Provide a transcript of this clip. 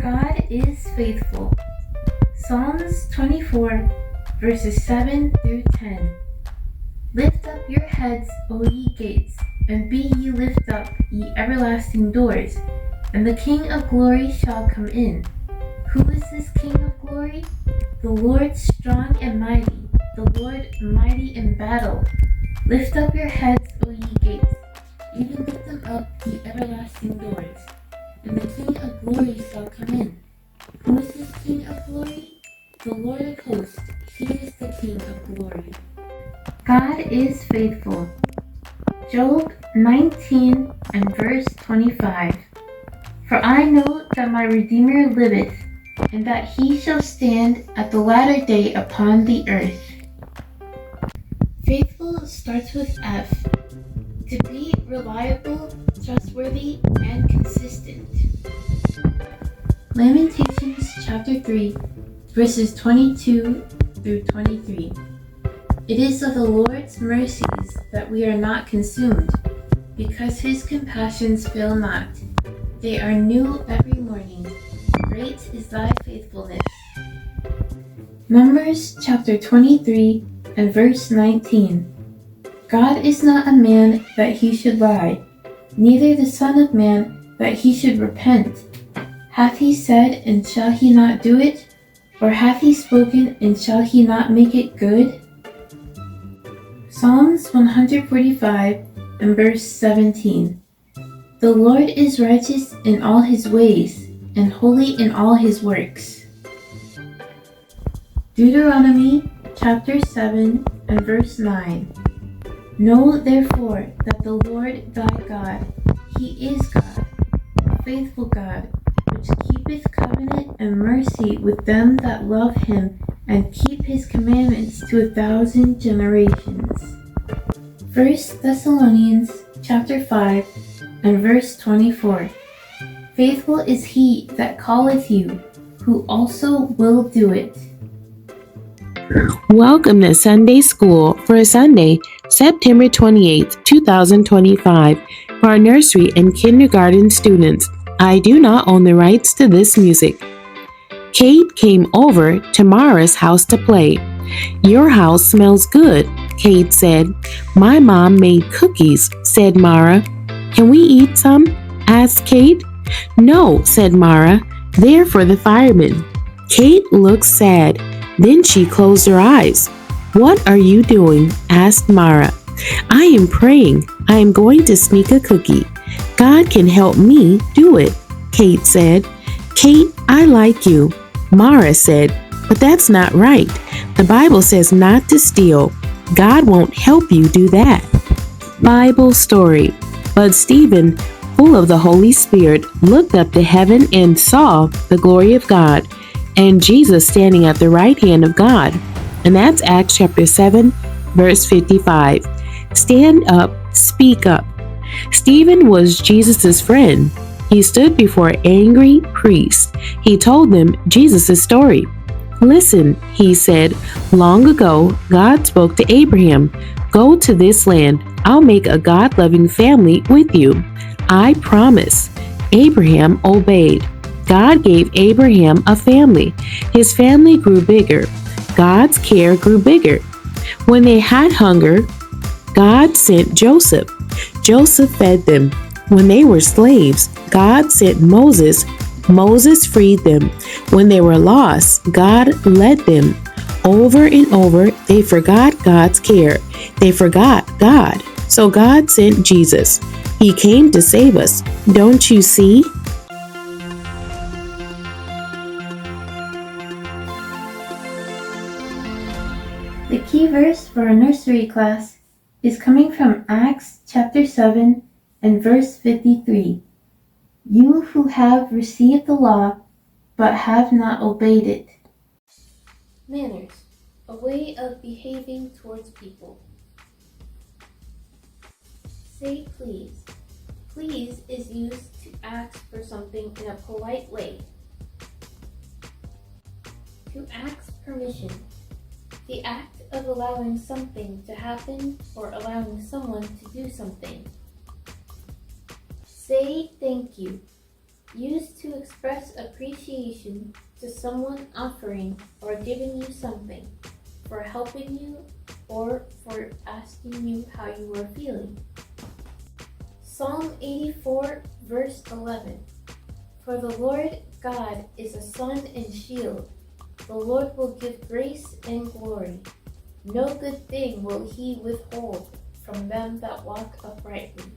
God is faithful. Psalms 24, verses 7 through 10. Lift up your heads, O ye gates, and be ye lift up, ye everlasting doors, and the King of glory shall come in. Who is this King of glory? The Lord strong and mighty, the Lord mighty in battle. Lift up your heads, O ye gates, even lift them up, ye everlasting doors, and the King of glory shall come in. Who is this King of glory? The Lord of hosts, he is the King of glory. God is faithful. Job 19 and verse 25. For I know that my Redeemer liveth, and that he shall stand at the latter day upon the earth. Faithful starts with F. To be reliable, trustworthy, and consistent. Lamentations chapter 3, verses 22 through 23. It is of the Lord's mercies that we are not consumed, because his compassions fail not. They are new every morning. Great is thy faithfulness. Numbers chapter 23 and verse 19. God is not a man that he should lie, neither the Son of Man that he should repent. Hath he said, and shall he not do it? Or hath he spoken, and shall he not make it good? Psalms 145 and verse 17. The Lord is righteous in all his ways, and holy in all his works. Deuteronomy chapter 7 and verse 9. Know therefore that the Lord thy God, he is God, a faithful God, which keepeth covenant and mercy with them that love him, and keep his commandments to 1,000 generations. 1 Thessalonians chapter 5 and verse 24. Faithful is he that calleth you, who also will do it. Welcome to Sunday School for Sunday, September 28th, 2025, for our nursery and kindergarten students. I do not own the rights to this music. Kate came over to Mara's house to play. Your house smells good, Kate said. My mom made cookies, said Mara. Can we eat some? Asked Kate. No, said Mara. They're for the firemen. Kate looked sad. Then she closed her eyes. What are you doing? Asked Mara. I am praying. I am going to sneak a cookie. God can help me do it, Kate said. Kate, I like you. Mara said, but that's not right. The Bible says not to steal. God won't help you do that. Bible story. But Stephen, full of the Holy Spirit, looked up to heaven and saw the glory of God, and Jesus standing at the right hand of God. And that's Acts chapter 7, verse 55. Stand up, speak up. Stephen was Jesus' friend. He stood before angry priests. He told them Jesus' story. Listen, he said, long ago, God spoke to Abraham. Go to this land. I'll make a God-loving family with you. I promise. Abraham obeyed. God gave Abraham a family. His family grew bigger. God's care grew bigger. When they had hunger, God sent Joseph. Joseph fed them. When they were slaves, God sent Moses. Moses freed them. When they were lost, God led them. Over and over, they forgot God's care. They forgot God. So God sent Jesus. He came to save us. Don't you see? The key verse for our nursery class is coming from Acts chapter 7 and verse 53. You who have received the law, but have not obeyed it. Manners, a way of behaving towards people. Say please. Please is used to ask for something in a polite way. To ask permission. The act of allowing something to happen or allowing someone to do something. Say thank you. used to express appreciation to someone offering or giving you something, for helping you, or for asking you how you are feeling. Psalm 84, verse 11. For the Lord God is a sun and shield. The Lord will give grace and glory. No good thing will he withhold from them that walk uprightly.